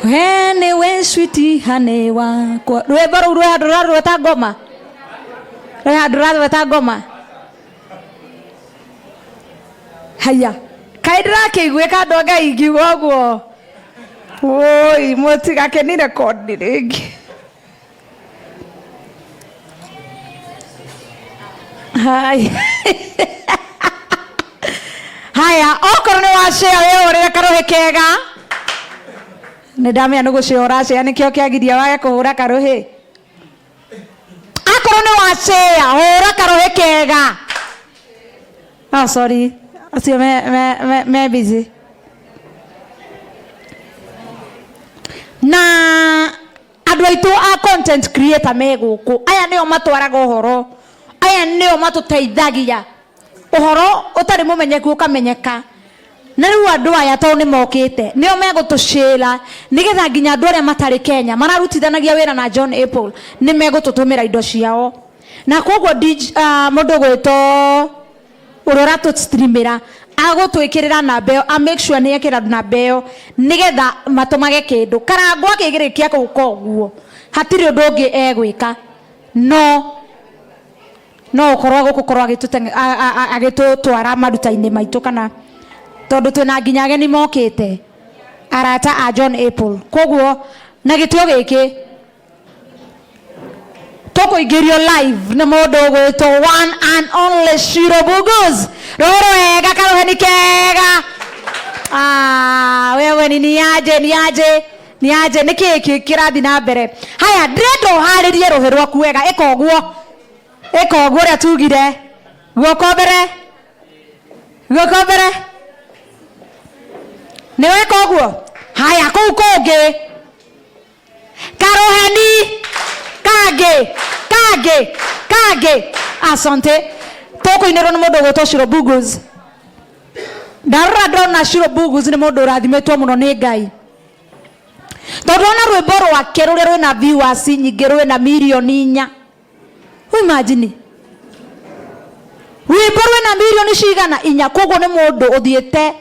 Hene we sweetie hane wakwa. Rwimbo rũu rweta ngoma. Rweta ngoma. Haya. Kaĩ ndĩrakĩiguĩka andũ a Ngai ingiuga ũguo. Oi, mũtigakeni record rĩngĩ. Hai. Haya, okorwo nĩ wa share wewe ũrĩa karũhĩ kega. Nĩ ndamenya nĩ gũshare ũrashare nĩkĩo kĩagiria wage kũhũra karũhĩ. Akorwo nĩ wa share hũra karũhĩ kega. Oh sorry. Acio me busy. Na andũ aitũ a content creator me gũkũ. Aya nĩo matwaraga ũhoro. Aya nĩo matũteithagia. Ũhoro ũtarĩ mũmenyeku ũkamenyeka. Na rĩu andũ aya tondũ nĩ mokĩte nĩo megũtũshĩra nĩgetha nginya andũ arĩa matarĩ Kenya mararutithanagia wĩra na John Apple nĩ megũtũtũmĩra indo ciao. Na koguo mũndũ gwĩtwo ũrora tũstreamĩra agũtwĩkĩrĩra namba ĩyo a make sure nĩ ekĩra namba ĩyo nĩgetha matũmage kĩndũ. Karangwa akĩgĩrĩkia gũka ũguo hatirĩ ũndũ ũngĩ egwĩka no ũkorwo gũkorwo agĩtũtwara maruta-inĩ maitũ kana tondũ twĩna nginya ageni mokĩte arata a John Apple. Koguo na gĩtĩo gĩkĩ tũkũingĩrio live nĩ mũndũ ũgwĩtwo one and only Shiro Buguz. Rũrũ wega karũheni kega. Wewe ni aje nĩkĩ kĩrathi na mbere. Haya ndĩrenda ũharĩrie rũhĩ rwaku wega. Ĩka ũguo ũrĩa tugire. Guoko mbere nĩ weka ũguo. Haya kũu kũngĩ karũheni kangĩ. Asante. Tũkũinĩrwo nĩ mũndũ ũgwĩtwo Shiro Buguz. Ndarora ndona Shiro Buguz nĩ mũndũ ũrathimĩtwo mũno nĩ Ngai. Tondũ ona rwĩmbo rwake rũrĩa rwĩna viewers nyingĩ rwĩna milioni 4. Imagine. Rwĩmbo rwĩna milioni cigana 4. Koguo nĩ mũndũ ũthiĩte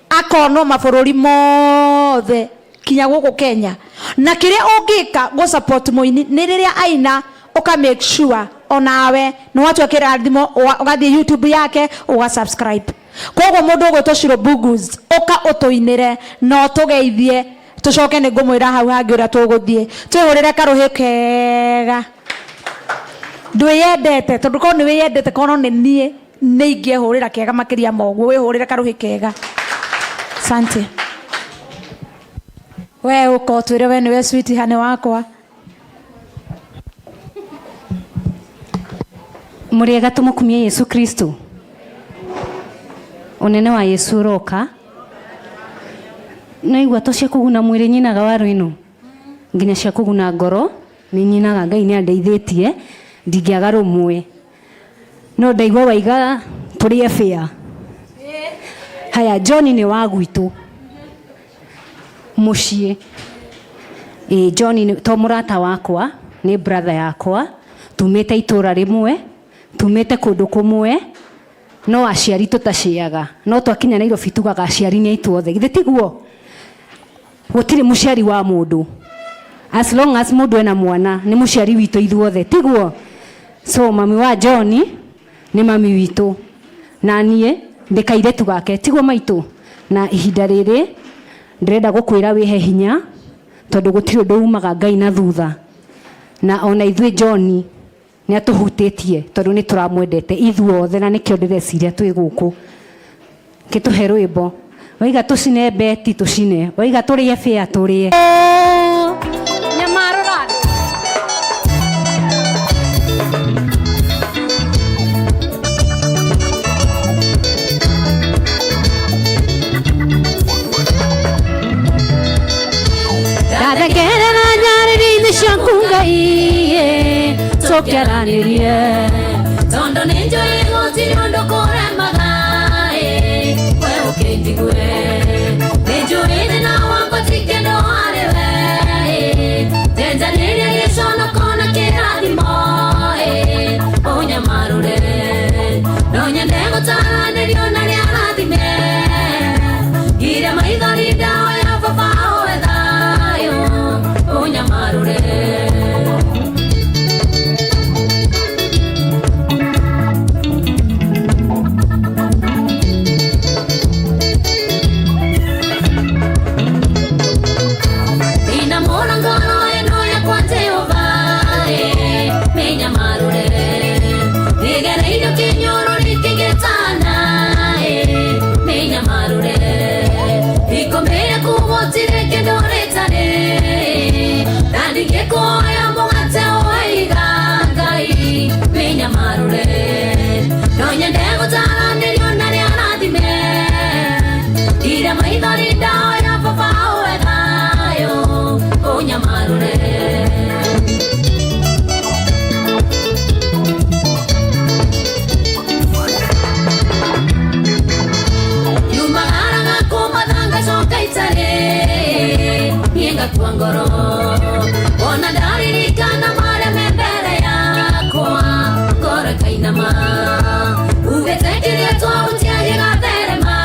akonwo mabũrũri mothe kinya gũkũ Kenya. Na kĩrĩa ũngĩka go support mũini nĩ rĩrĩa aina uka make sure onawe nĩ watwĩkĩra thimo ũgathiĩ YouTube yake ũgasubscribe. Koguo mũndũ ũgwĩtwo Shiro Buguz ũka ũtũinĩre na ũtũgeithie tũcoke nĩ ngũmwĩra hau hangĩ ũrĩa tũgũthiĩ twĩhũrĩre karũhĩ kega. Ndwĩyendete tondũ korwo nĩ wĩyendete korwo nĩ niĩ nĩ ingĩhũrĩra kega makĩria moguo. Wĩhũrĩre karũhĩ kega. Asante. We uko twĩre we nĩwe sweetie hane wakwa. Mũrĩega tũmũkumie Yesu Kristo. Ũnene wa Yesu uroka. No igua to cia kũguna mwĩrĩ nyinaga waru ĩno. Nginya cia kũguna ngoro nĩ nyinaga. Ngai nĩ andeithĩtie ndingĩaga rũmwe. No ndaigua waiga tũrĩe fĩa. Haya John nĩ wa gwitũ mũciĩ. John nĩ to mũrata wakwa nĩ brother yakwa. Tumĩte itũra rĩmwe tumĩte kũndũ kũmwe no aciari tũtaciaga no twakinya Nairobi tugaga aciari nĩ aitũ othe. Githĩ tiguo? Gũtirĩ mũciari wa mũndũ. As long as mũndũ ena mwana nĩ mũciari witũ ithuothe tiguo. So mami wa John nĩ mami witũ na niĩ ndĩkairĩtu gake tiguo maitũ. Na ihinda rĩrĩ ndĩrenda gũkwĩra wĩhe hinya tondũ gũtirĩ ũndũ umaga Ngai na thutha. Na ona ithuĩ John nĩ atũhutĩtie tondũ nĩ tũramwendete ithuothe na nĩkĩo ndĩreciria twĩ gũkũ. Kĩtũhe rwĩmbo. Waiga tũcine beti tũcine. Waiga tũrĩe fĩa tũrĩe. Nyamarora. Ndathekerera nyarĩrĩ-inĩ ciaku Ngai tũkĩaranĩrie. Tondũ nĩ njũĩ gũtirĩ ũndũ kũremaga we ũkĩnjigue. Nĩ njũĩ thĩna wakwa ti kĩndũ harĩ we. Njenjanĩria gĩconoko na kĩrathimo ũnyamarũre. No nyende gũtaranĩrio na rĩa rathime. Ngire maithori ndawa ya baba wetha. gutire kindu ritari ndandigikuoya mugate waiga Ngai winyamarure no nyende gutaranĩrio na rĩa rathime ira maithori ndaoya baba uwe thayo unyamarure yumagaraga kumathanga coka itare nienga tua ngoro ona ndaririkana marĩa me mbere yakwa ngoro kainama ugetekirie twautia gigatherema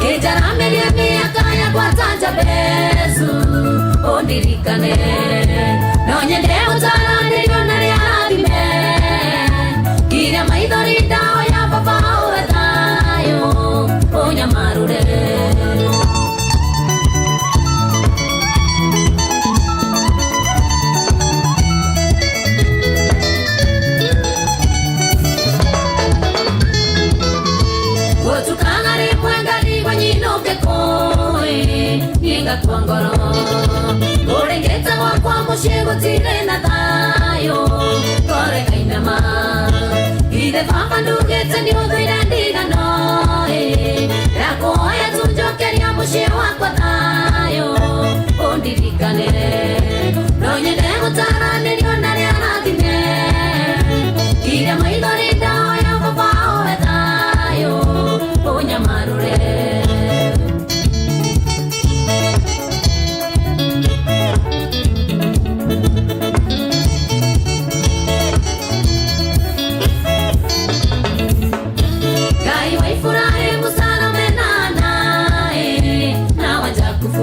ĩnjaramirie mĩaka yakwa tanja bezu ũndirikane no nyende ũtaranĩrio na rĩa rathime iria maithori ndaoya baba uwe thayo ũnyamarure Tukangari mwengari wanyinuke koe Nienga tua ngoro Urengeta wakwa mushie gutire na thayo Kore kainama Ithe baba ndugete ni uthuire ndigano Rakuoya tunjokeria mushie wakwa thayo Undirikane No nyende gutaranĩrio na rĩa rathime Iria maithori ndaoya baba uwe thayo unyamarure Ngai waifurahi musalame na wajakufu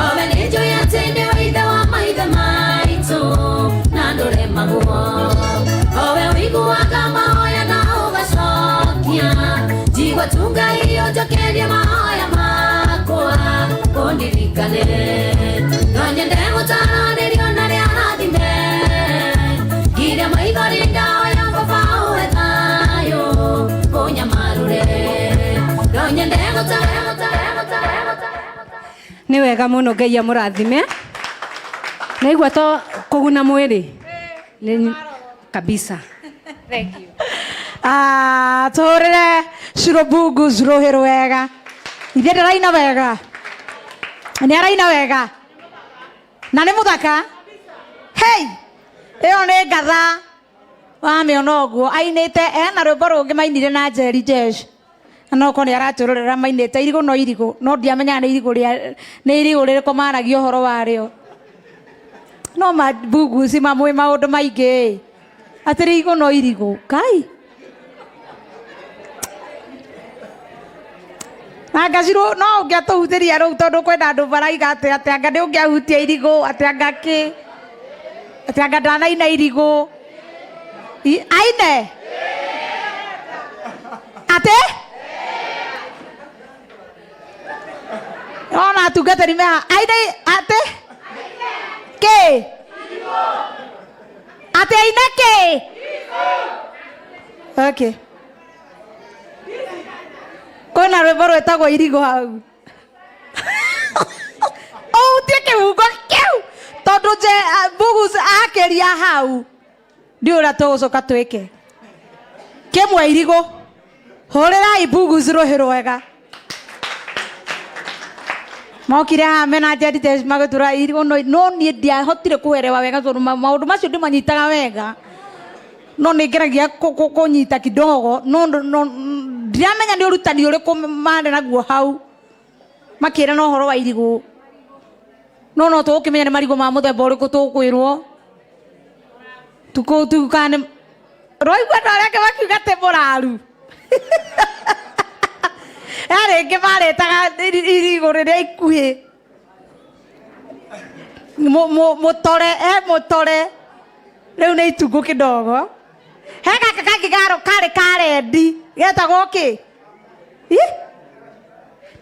owe nijo yatende waithe wa maithe maitu na ndore maguo owe wiguaga mahoya na ugacokia jigwa tunga iyo njokerie mahoya makwa undirikane no nyende gutaranĩrio na rĩa rathime iria maithori ndaoya baba uwe thayo unyamarure no nyende nĩ wega mũno Ngai amũrathime naigua to kũguna mwĩrĩ kabisa. Thank you. Tũhũrĩre Shirobungu rũhĩ rwega ithe ndaraina wega nĩ araina wega na nĩ mũthaka hei ĩyo nĩ ngatha wamĩona ũguo ainĩte ena rwĩmbo rũngĩ mainire na Njeri Jesh na okorwo nĩ aratũrorera mainĩte irigũ no ndiamenyaga nĩ irigũ rĩrĩkũ maragia ũhoro warĩo no Mbungu ci mamwe maũndũ maingĩ atĩ irigũ no irigũ Kai na ngacirwo no ũngĩatũhutĩria rĩu tondũ kwenda andũ baraiga atĩ anga nĩ ũngĩahutia irigũ atĩ anga kĩ atĩ anga ndanaina irigũ aine atĩ ona atungatĩri meha aine atĩ kĩ atĩ aine kĩ okay kwĩna rwĩmbo rwĩtagwo irigũ hau ũhutie kĩhungo kĩu tondũ Mbungu akĩria hau ndiũ ũrĩa tũgũcoka twĩke kĩmwe irigũ hũrĩrai Mbungu rũhĩ rwega mokire haha mena Njeri Jesh magĩtũra irigũ no niĩ ndiahotire kũerewa wega tondũ maũndũ macio ndĩmanyitaga wega no nĩ ngeragia kũnyita kidogo no ndiramenya nĩ ũrutani ũrĩkũ marĩ naguo hau makĩra no ũhoro wa irigũ no tũgũkĩmenya nĩ marigũ ma mũthemba ũrĩkũ tũkwĩrwo tukane roigua andũ arĩa angĩ makiuga atĩ mũraru rĩngĩ marĩtaga irigũ rĩrĩa ikuhĩ mũtore rĩu nĩ itungu kidogo he gaka kangĩ karĩ karendi getagwo kĩ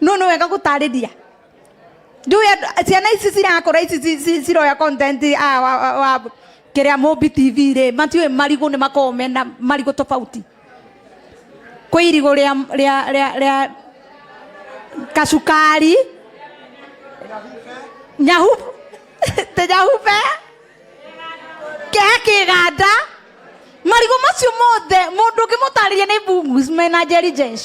no nĩ wega gũtarĩria ndiũĩ ciana ici cirakũra ici ciroya content wa kĩrĩa Mũmbi TV rĩ matiũĩ marigũ nĩ makoragwo mena marigũ tofauti kwĩ irigũ rĩa kacukari nyahu te nyahupe kĩganda marigo macio mothe mũndũ ũngĩmũtarĩria nĩ bungus mena intelligence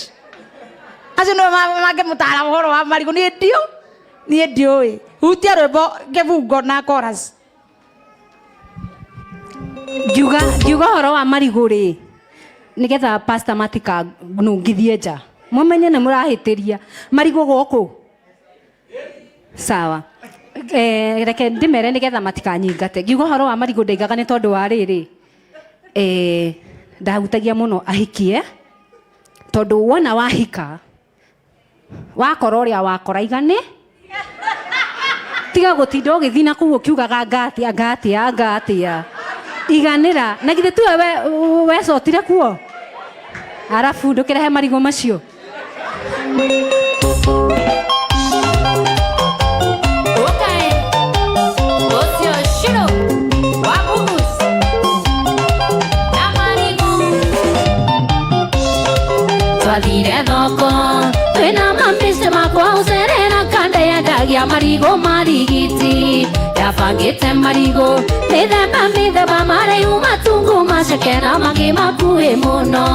acio nĩo mangĩmũtara ũhoro wa marigo niĩ ndiũĩ hutia rwĩmbo kĩbungo na chorus. Ngiuga ũhoro wa marigo rĩ nigetha pastor matikanungithie nja mumenye nĩ mũrahĩtĩria marigo gũkũ sawa. Reke ndĩmere nigetha matikanyingate. Ngiuga ũhoro wa marigo ndaigaga nĩ tondũ wa rĩrĩ ndahutagia mũno ahikie tondũ wona wahika wakora ũrĩa wakora igane tiga gũtinda ũgĩthiĩ na kũu ũkiugaga ngatia iganĩra na githĩ tuwe wecotire kuo arabu ndũkĩrehe marigo macio. Twathire thoko twĩna mambĩca makwa ũcerera kanda yendagia marigo marigiti yabangĩte marigo mĩthemba maraihu matungu maceke na mangĩ makuhĩ mũno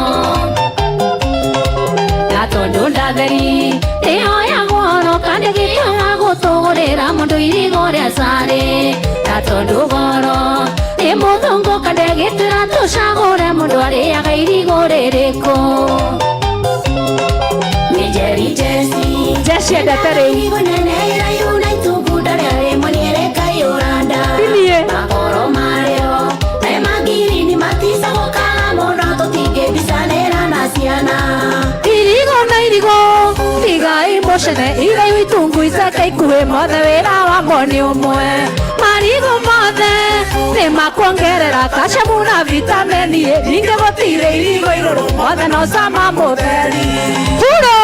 na tondũ ndatheri nĩhoyagwo no kandi gĩtũma gũtũgũrĩra mũndũ irigo rĩa carĩ na tondũ goro nĩ mũthũngũ kandi gĩtũra tũcagũre mũndũ arĩaga irigo rĩrĩkũ. Jesse endete rĩu magoro marĩo me magiri maticagũkaga mũno tũtingĩmbicanĩra na ciana irigo tigai mũcene iraihu itungu iceke ikuhĩ mothe wĩra wamo nĩ ũmwe marigo mothe nĩ makuongerera calcium na vitamini ningĩ gũtirĩ irigo irũrũ mothe no cama mũtheri puro.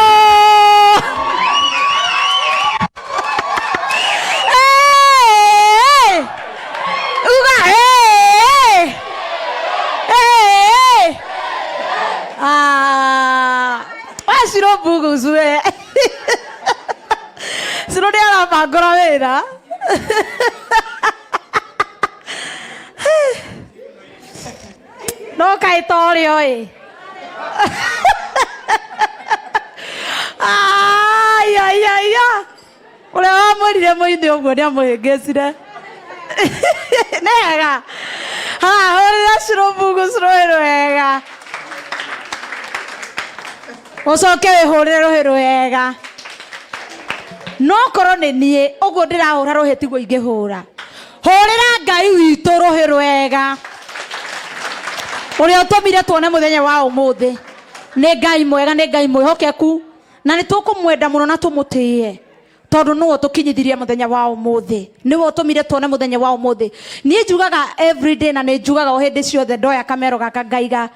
Siro bugus we siro dia la pagora vera no caitorio oi ay ule wa morire moinde ogwo dia moyengesire nega ore siro bugus roega Osoke wĩhũrĩre rũhĩ rwega no korwo nĩ niĩ ũguo ndĩrahũra rũhĩ tiguo ingĩhũra hũrĩra Ngai witũ rũhĩ rwega ũrĩa ũtũmire tuone mũthenya wa ũmũthĩ nĩ Ngai mwega nĩ Ngai mwĩhokeku na nĩ tũkũmwenda mũno na tũmũtĩe tondũ nĩwe ũtũkinyithirie mũthenya wa ũmũthĩ nĩwe ũtũmire tuone mũthenya wa ũmũthĩ niĩ njugaga everyday na nĩ njugaga o hĩndĩ ciothe ndoya kamero gaka ngaiga